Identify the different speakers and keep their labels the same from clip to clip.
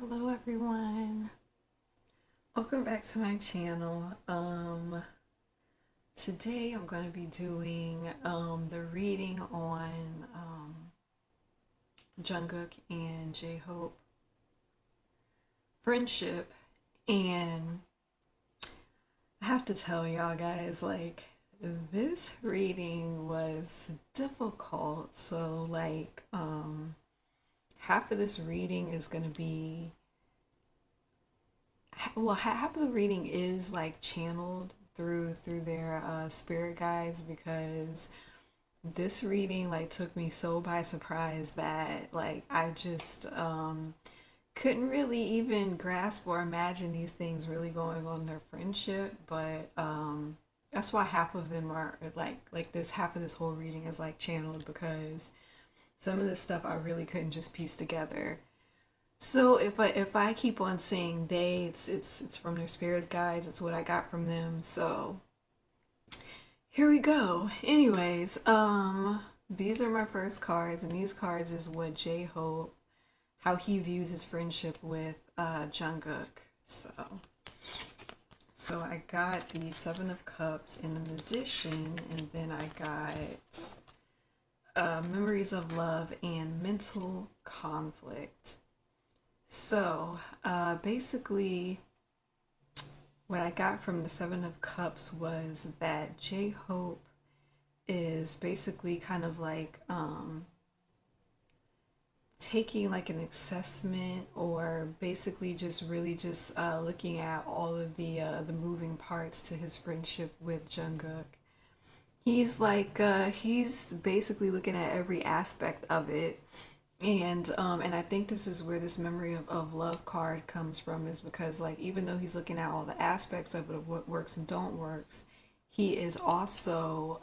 Speaker 1: Hello everyone. Welcome back to my channel. Today I'm going to be doing the reading on JungHope and JHope friendship, and I have to tell y'all guys, like, this reading was difficult. So half of this reading is going to be, well, half of the reading is like channeled through their spirit guides, because this reading like took me so by surprise that like I just couldn't really even grasp or imagine these things really going on in their friendship. But that's why half of them are like this half of this whole reading is like channeled, because some of this stuff I really couldn't just piece together. So if I keep on saying they, it's from their spirit guides. It's what I got from them. So here we go. Anyways, these are my first cards, and these cards is what JHope, how he views his friendship with JungHope. So I got the Seven of Cups and the Musician, and then I got Memories of Love and Mental Conflict. So basically what I got from the Seven of Cups was that JHope is basically kind of like taking like an assessment, or basically just really just looking at all of the moving parts to his friendship with JungHope. He's basically looking at every aspect of it. And I think this is where this memory of love card comes from, is because like even though he's looking at all the aspects of it, of what works and don't works, he is also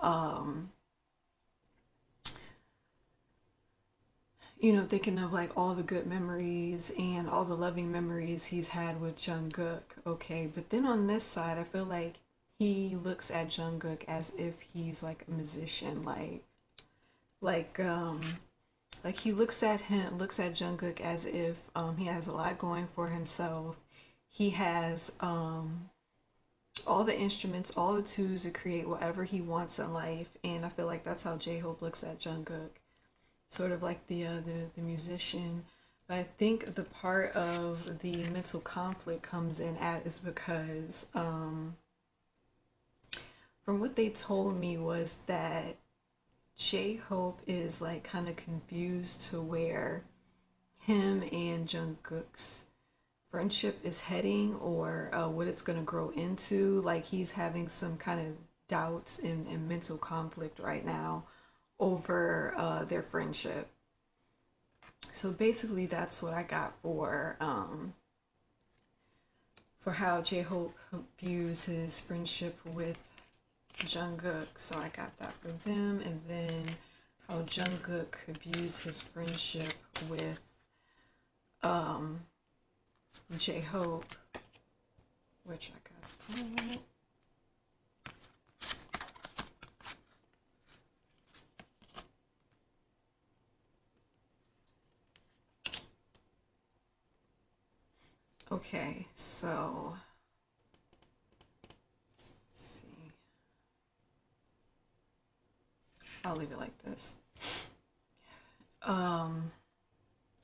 Speaker 1: thinking of like all the good memories and all the loving memories he's had with JungHope. Okay, but then on this side, I feel like he looks at JungHope as if he's like a musician, like he looks at JungHope as if he has a lot going for himself. He has all the instruments, all the tools to create whatever he wants in life, and I feel like that's how JHope looks at JungHope, sort of like the musician. But I think the part of the mental conflict comes in at is because from what they told me was that JHope is like kind of confused to where him and JungHope's friendship is heading, or what it's going to grow into. Like he's having some kind of doubts and mental conflict right now over their friendship. So basically that's what I got for how JHope views his friendship with JungHope. So I got that for them, and then how JungHope views his friendship with JHope, which I got. Okay, so let's see. I'll leave it like this.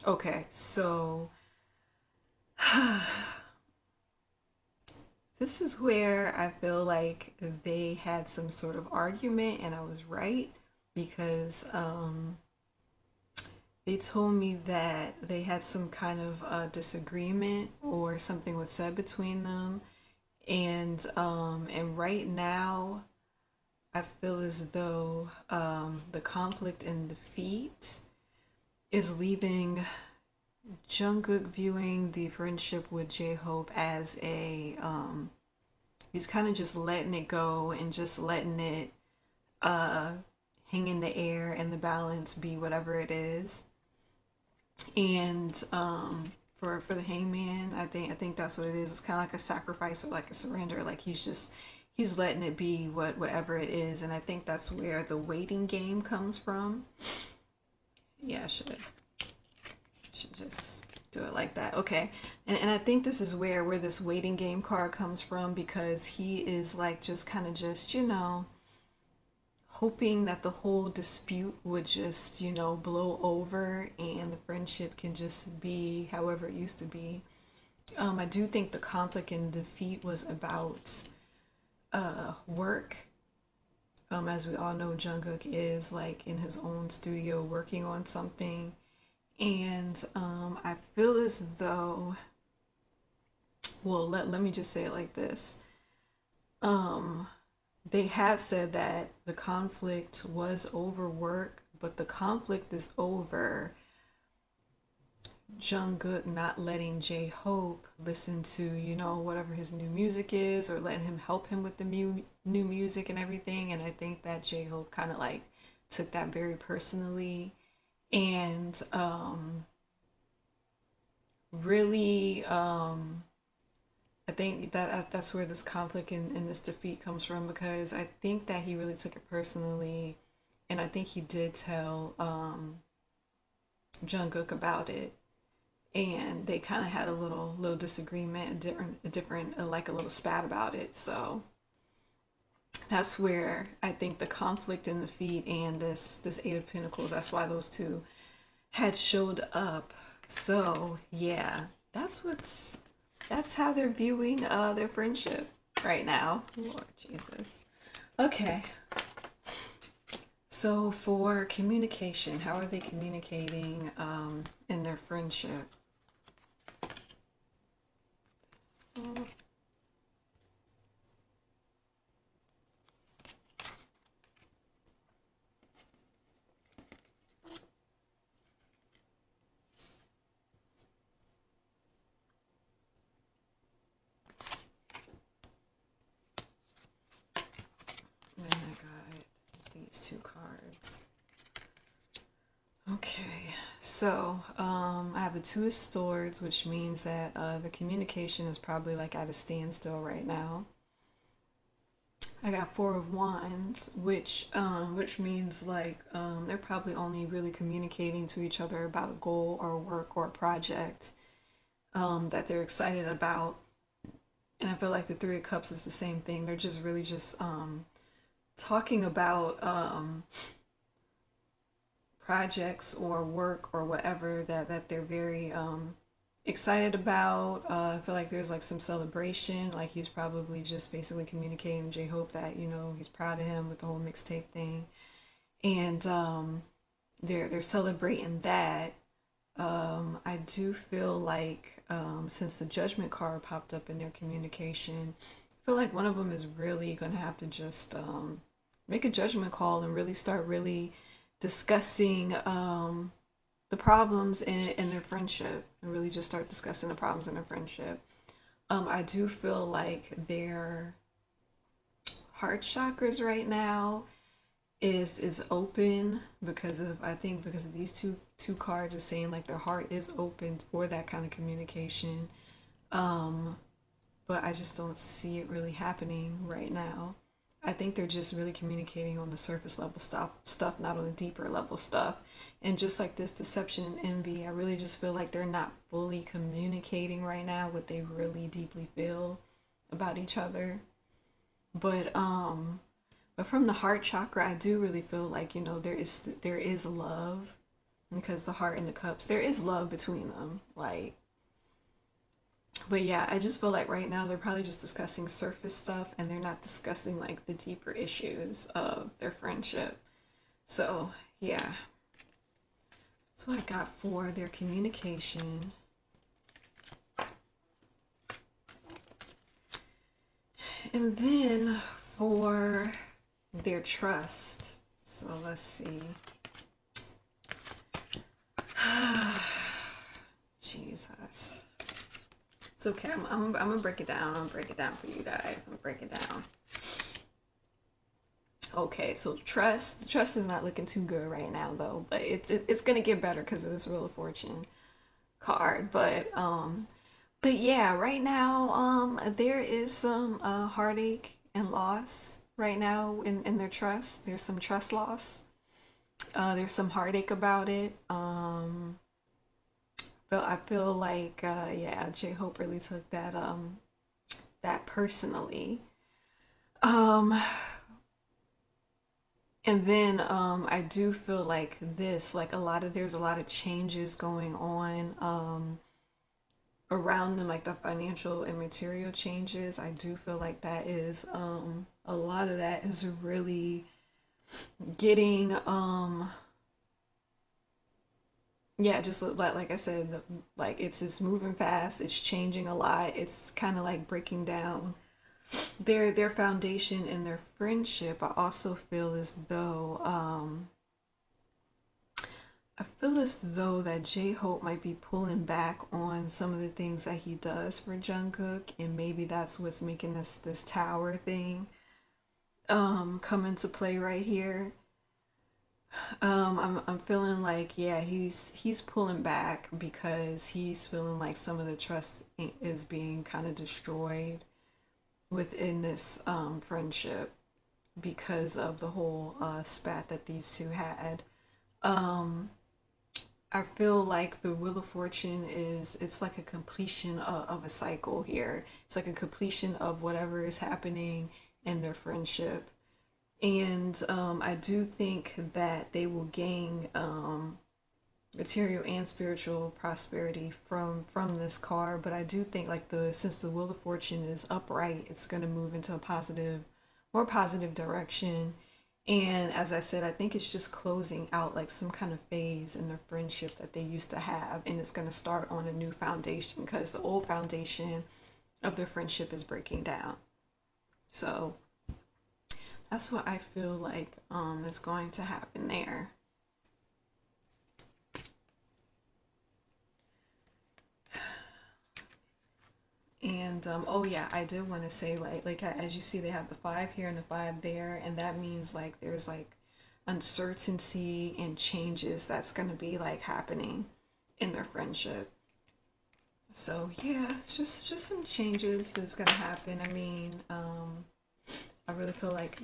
Speaker 1: Okay, so this is where I feel like they had some sort of argument, and I was right, because they told me that they had some kind of disagreement, or something was said between them, and right now I feel as though the conflict and defeat is leaving JungHope viewing the friendship with JHope as a he's kind of just letting it go and just letting it hang in the air, and the balance be whatever it is. And for the hangman, I think that's what it is. It's kind of like a sacrifice, or like a surrender. Like he's letting it be whatever it is. And I think that's where the waiting game comes from. Yeah, I should just Do it like that. Okay. And I think this is where this waiting game card comes from, because he is like just kind of just, hoping that the whole dispute would just, blow over and the friendship can just be however it used to be. I do think the conflict and defeat was about work. As we all know, JungHope is like in his own studio working on something. And I feel as though, well, let me just say it like this. They have said that the conflict was over work, but the conflict is over JungHope not letting J-Hope listen to, whatever his new music is, or letting him help him with the new music and everything. And I think that J-Hope kind of like took that very personally, and really, I think that that's where this conflict and this defeat comes from, because I think that he really took it personally, and I think he did tell JungHope about it, and they kind of had a little disagreement, a different like a little spat about it. So that's where I think the conflict and defeat and this Eight of Pentacles, that's why those two had showed up. So yeah, that's how they're viewing their friendship right now. Lord Jesus. Okay. So for communication, how are they communicating in their friendship? And I got these two cards. Okay, so I have the Two of Swords, which means that the communication is probably like at a standstill right now. I got Four of Wands, which means like they're probably only really communicating to each other about a goal or work or a project that they're excited about. And I feel like the Three of Cups is the same thing. They're just really just talking about projects or work or whatever that they're very excited about. I feel like there's like some celebration. Like he's probably just basically communicating to J-Hope that, he's proud of him with the whole mixtape thing. And they're celebrating that. I do feel like since the Judgment card popped up in their communication, I feel like one of them is really gonna have to just make a judgment call and really start really discussing the problems in their friendship, and really just start discussing the problems in their friendship. I do feel like their heart chakras right now is open because of, I think because of these two cards is saying like their heart is open for that kind of communication. But I just don't see it really happening right now. I think they're just really communicating on the surface level stuff, not on the deeper level stuff. And just like this deception and envy, I really just feel like they're not fully communicating right now what they really deeply feel about each other. But from the heart chakra, I do really feel like, there is love, because the heart and the cups, there is love between them. Like, but yeah, I just feel like right now they're probably just discussing surface stuff, and they're not discussing like the deeper issues of their friendship. So yeah, that's what I got for their communication. And then for their trust. So let's see. Jesus. It's okay. I'm gonna break it down. I'm gonna break it down for you guys. I'm gonna break it down. Okay, so trust. Trust is not looking too good right now, though. But it's gonna get better because of this Wheel of Fortune card. But yeah, right now there is some heartache and loss right now in their trust. There's some trust loss. There's some heartache about it. I I feel like yeah, J-Hope really took that personally. Um and then I do feel like this, like there's a lot of changes going on around them, like the financial and material changes. I do feel like that is a lot of that is really getting yeah, just like I said, like it's moving fast, it's changing a lot, it's kind of like breaking down their foundation and their friendship. I also feel as though I feel as though that J-Hope might be pulling back on some of the things that he does for Jungkook, and maybe that's what's making this tower thing come into play right here. I'm feeling like, yeah, he's pulling back because he's feeling like some of the trust is being kind of destroyed within this friendship because of the whole spat that these two had. Um, I feel like the Wheel of Fortune it's like a completion of a cycle here. It's like a completion of whatever is happening in their friendship. And I do think that they will gain material and spiritual prosperity from this card. But I do think like since the Wheel of Fortune is upright, it's going to move into a more positive direction. And as I said, I think it's just closing out like some kind of phase in the friendship that they used to have, and it's going to start on a new foundation because the old foundation of their friendship is breaking down. So that's what I feel like is going to happen there. And oh yeah, I did want to say like as you see, they have the five here and the five there, and that means like there's like uncertainty and changes that's gonna be like happening in their friendship. So yeah, it's just some changes that's gonna happen. I mean, I really feel like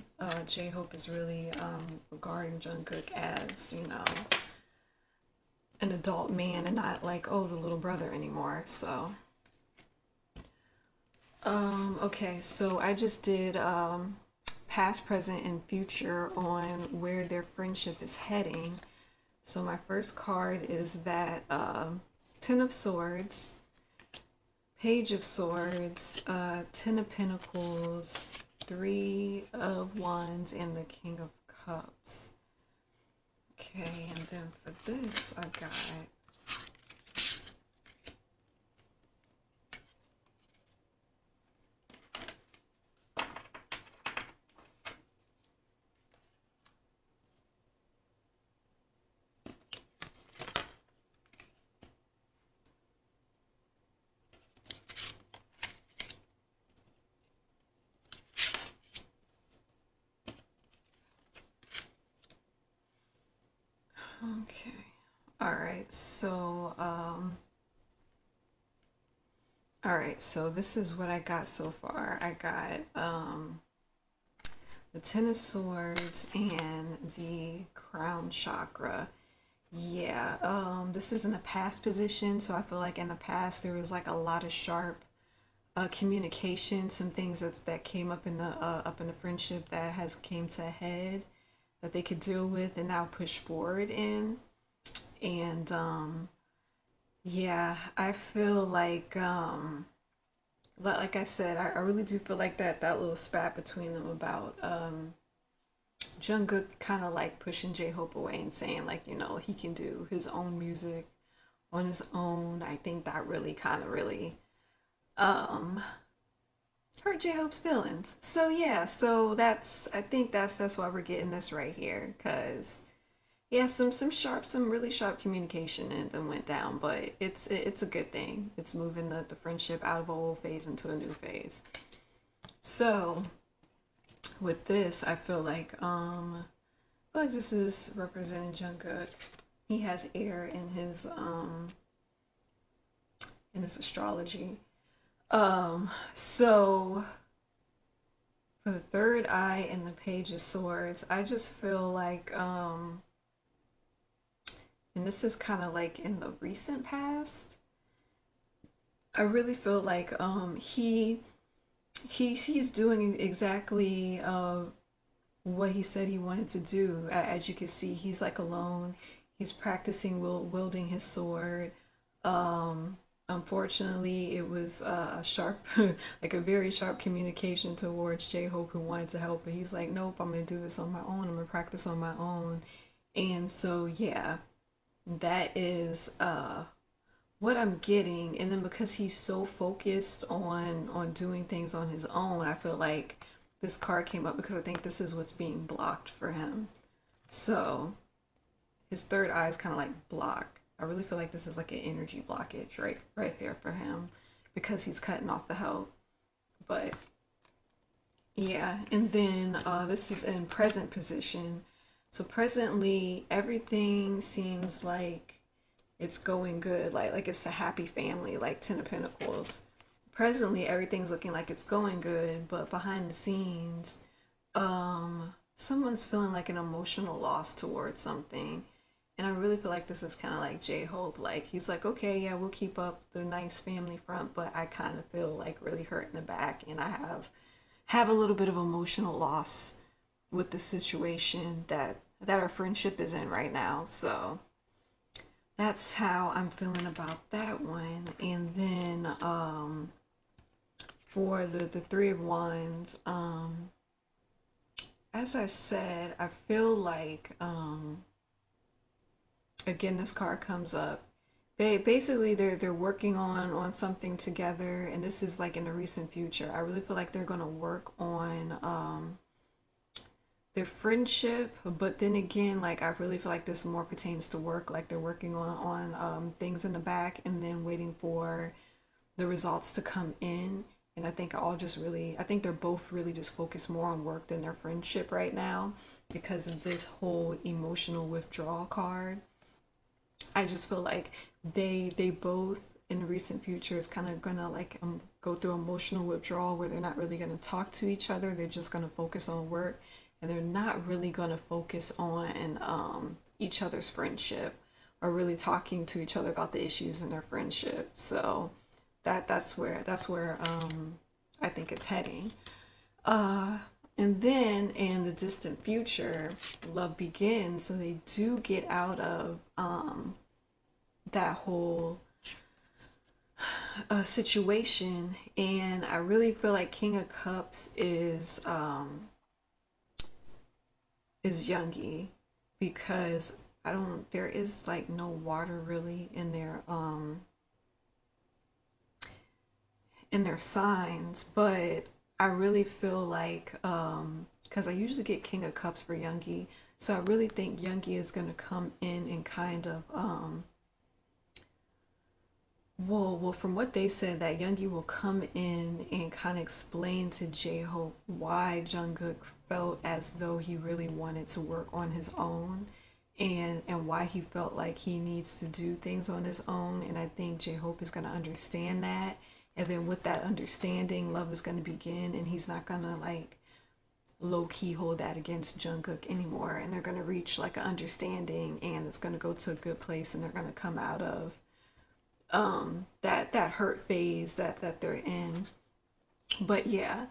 Speaker 1: J-Hope is really regarding Jungkook as, you know, an adult man and not like, oh, the little brother anymore. So okay, so I just did past, present, and future on where their friendship is heading. So my first card is that Ten of Swords, Page of Swords, Ten of Pentacles, Three of Wands, and the King of Cups. Okay, and then for this I got okay. All right, so all right, so this is what I got so far. I got the Ten of Swords and the Crown Chakra. Yeah, this is in a past position, so I feel like in the past there was like a lot of sharp communication, some things that came up in the friendship that has came to a head that they could deal with and now push forward in. And yeah, I feel like I said, I really do feel like that little spat between them about Jungkook kind of like pushing J-Hope away and saying like, you know, he can do his own music on his own. I think that really kind of really um hurt J-Hope's feelings. So yeah, so I think that's why we're getting this right here, cuz yeah, some really sharp communication and then went down, but it's a good thing. It's moving the friendship out of an old phase into a new phase. So with this, I feel like this is representing Jungkook. He has air in his astrology. So for the third eye and the Page of Swords, I just feel like and this is kind of like in the recent past. I really feel like he's doing exactly what he said he wanted to do. As you can see, he's like alone. He's practicing wielding his sword. Unfortunately, it was a sharp, like a very sharp communication towards J-Hope, who wanted to help, but he's like, nope, I'm gonna do this on my own. I'm gonna practice on my own. And so, yeah, that is what I'm getting. And then because he's so focused on doing things on his own, I feel like this card came up because I think this is what's being blocked for him. So his third eye is kind of like blocked. I really feel like this is like an energy blockage right there for him because he's cutting off the help. But yeah, and then this is in present position. So presently everything seems like it's going good, like it's a happy family, like 10 of Pentacles. Presently everything's looking like it's going good, but behind the scenes, someone's feeling like an emotional loss towards something. And I really feel like this is kind of like J-Hope. Like, he's like, okay, yeah, we'll keep up the nice family front, but I kind of feel like really hurt in the back, and I have a little bit of emotional loss with the situation that our friendship is in right now. So that's how I'm feeling about that one. And then for the Three of Wands, as I said, I feel like again, this card comes up. Basically, they're working on something together, and this is like in the recent future. I really feel like they're gonna work on their friendship, but then again, like I really feel like this more pertains to work. Like they're working on things in the back, and then waiting for the results to come in. And I think I think they're both really just focused more on work than their friendship right now because of this whole emotional withdrawal card. I just feel like they both in the recent future is kind of gonna like go through emotional withdrawal where they're not really gonna talk to each other. They're just gonna focus on work, and they're not really gonna focus on each other's friendship or really talking to each other about the issues in their friendship. So that's where I think it's heading. And then in the distant future, love begins. So they do get out of that whole situation, and I really feel like King of Cups is Youngie, because there is like no water really in their signs, but I really feel like because I usually get King of Cups for Youngie, so I really think Youngie is going to come in and kind of well, from what they said, that Youngie will come in and kind of explain to J-Hope why Jungkook felt as though he really wanted to work on his own, and why he felt like he needs to do things on his own. And I think J-Hope is going to understand that. And then with that understanding, love is going to begin, and he's not going to like low-key hold that against Jungkook anymore. And they're going to reach like an understanding, and it's going to go to a good place, and they're going to come out of that hurt phase that they're in. But yeah,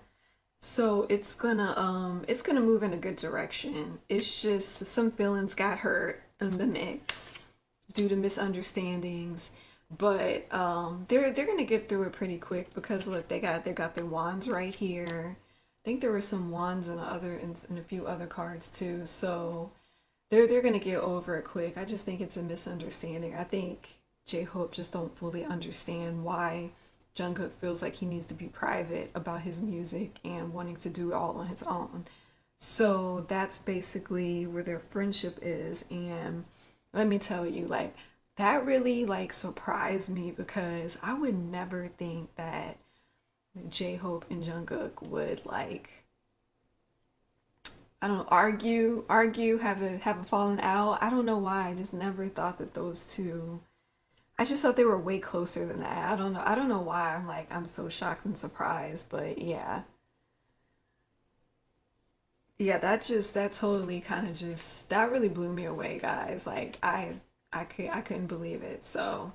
Speaker 1: so it's gonna move in a good direction. It's just some feelings got hurt in the mix due to misunderstandings, but they're gonna get through it pretty quick, because look, they got their wands right here. I think there were some wands in a few other cards too, so they're gonna get over it quick. I just think it's a misunderstanding. I think J-Hope just don't fully understand why Jungkook feels like he needs to be private about his music and wanting to do it all on his own. So that's basically where their friendship is. And let me tell you, like, that really like surprised me, because I would never think that J-Hope and Jungkook would like, I don't know, argue, have a falling out. I don't know why. I just never thought that those two, I just thought they were way closer than that. I don't know. I don't know why I'm so shocked and surprised, but yeah. Yeah, that totally kind of just, that really blew me away, guys. Like, I couldn't believe it. So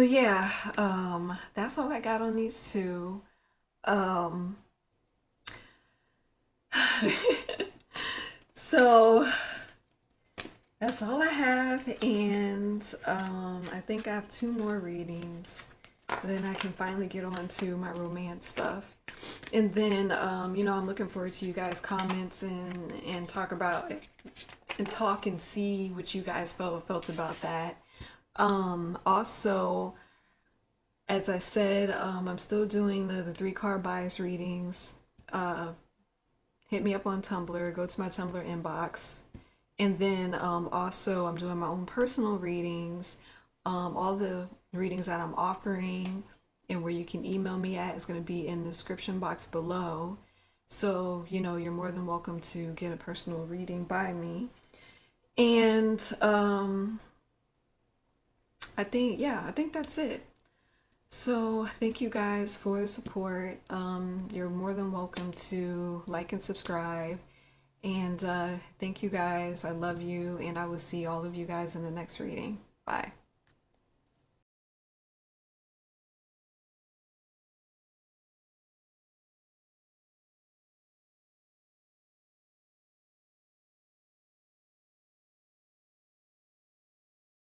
Speaker 1: yeah, that's all I got on these two. Um, so that's all I have, and I think I have two more readings. Then I can finally get on to my romance stuff. And then, I'm looking forward to you guys' comments and talk about and talk and see what you guys felt about that. Also, as I said, I'm still doing the three card bias readings. Uh, Hit me up on Tumblr. Go to my Tumblr inbox. And then also, I'm doing my own personal readings. All the readings that I'm offering and where you can email me at is going to be in the description box below. So, you're more than welcome to get a personal reading by me. And I think that's it. So, thank you guys for the support. You're more than welcome to like and subscribe. And thank you guys. I love you. And I will see all of you guys in the next reading. Bye.